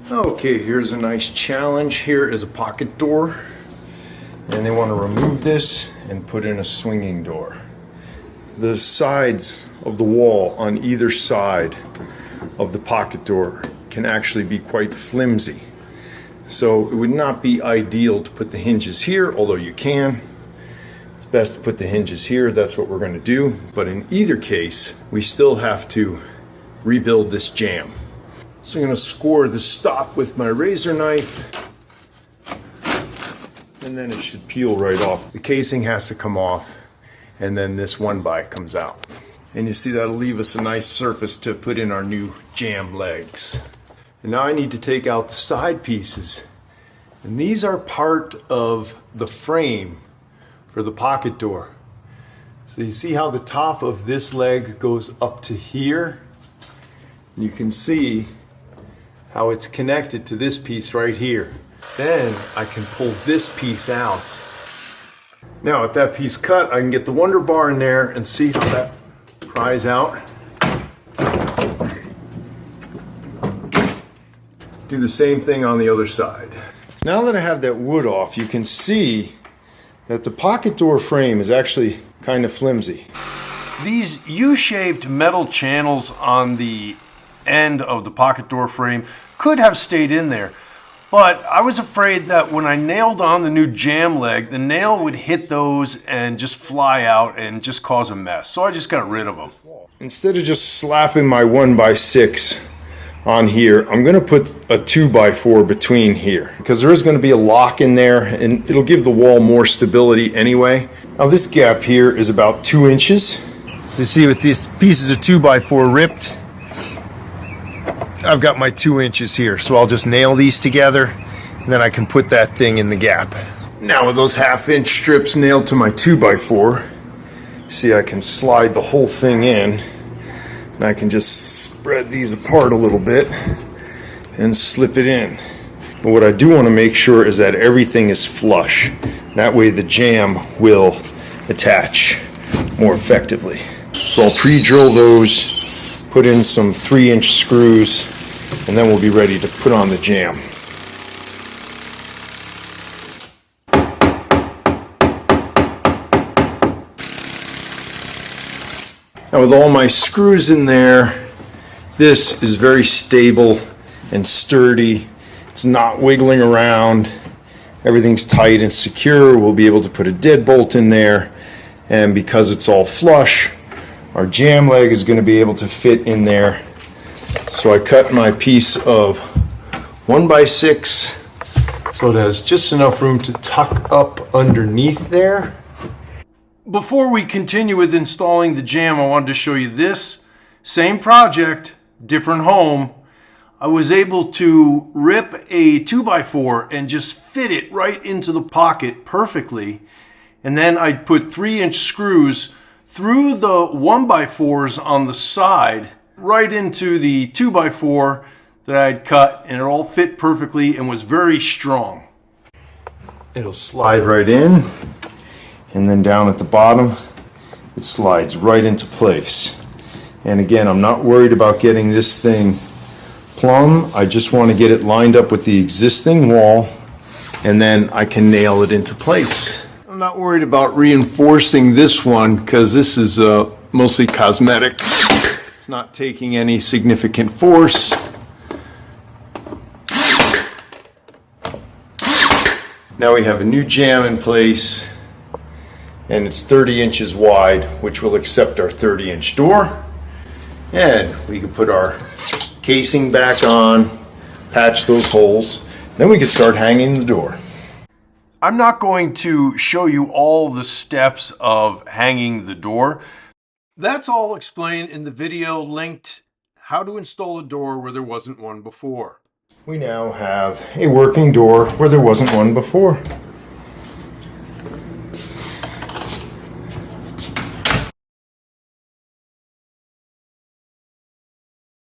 Okay, here's a nice challenge. Here is a pocket door, and they want to remove this and put in a swinging door. The sides of the wall on either side of the pocket door can actually be quite flimsy. So it would not be ideal to put the hinges here, although you can. It's best to put the hinges here. That's what we're going to do. But in either case, we still have to rebuild this jamb. So I'm going to score the stop with my razor knife, and then it should peel right off. The casing has to come off, and then this 1x comes out. And you see that'll leave us a nice surface to put in our new jamb legs. And now I need to take out the side pieces. And these are part of the frame for the pocket door. So you see how the top of this leg goes up to here? And you can see how it's connected to this piece right here. Then I can pull this piece out. Now with that piece cut, I can get the Wonder Bar in there and see how that pries out. Do the same thing on the other side. Now that I have that wood off, you can see that the pocket door frame is actually kind of flimsy. These U-shaped metal channels on the end of the pocket door frame could have stayed in there, but I was afraid that when I nailed on the new jamb leg, the nail would hit those and just fly out and just cause a mess. So I just got rid of them. Instead of just slapping my 1x6 on here, I'm going to put a 2x4 between here, because there is going to be a lock in there and it'll give the wall more stability anyway. Now this gap here is about 2 inches. So you see with these pieces of 2x4 ripped, I've got my 2 inches here, so I'll just nail these together and then I can put that thing in the gap. Now with those 1/2 inch strips nailed to my 2x4, see I can slide the whole thing in, and I can just spread these apart a little bit and slip it in. But what I do want to make sure is that everything is flush. That way the jamb will attach more effectively. So I'll pre-drill those, put in some 3-inch screws, and then we'll be ready to put on the jamb. Now with all my screws in there, this is very stable and sturdy. It's not wiggling around. Everything's tight and secure. We'll be able to put a deadbolt in there, and because it's all flush, our jamb leg is going to be able to fit in there. So I cut my piece of 1x6 so it has just enough room to tuck up underneath there. Before we continue with installing the jamb, I wanted to show you this. Same project, different home. I was able to rip a 2x4 and just fit it right into the pocket perfectly. And then I put 3-inch screws through the 1x4s on the side right into the 2x4 that I had cut, and it all fit perfectly and was very strong. It'll slide right in, and then down at the bottom it slides right into place. And again, I'm not worried about getting this thing plumb. I just want to get it lined up with the existing wall, and then I can nail it into place. I'm not worried about reinforcing this one because this is mostly cosmetic. It's not taking any significant force. Now we have a new jamb in place, and it's 30 inches wide, which will accept our 30-inch door. And we can put our casing back on, patch those holes, then we can start hanging the door. I'm not going to show you all the steps of hanging the door. That's all explained in the video linked how to install a door where there wasn't one before. We now have a working door where there wasn't one before.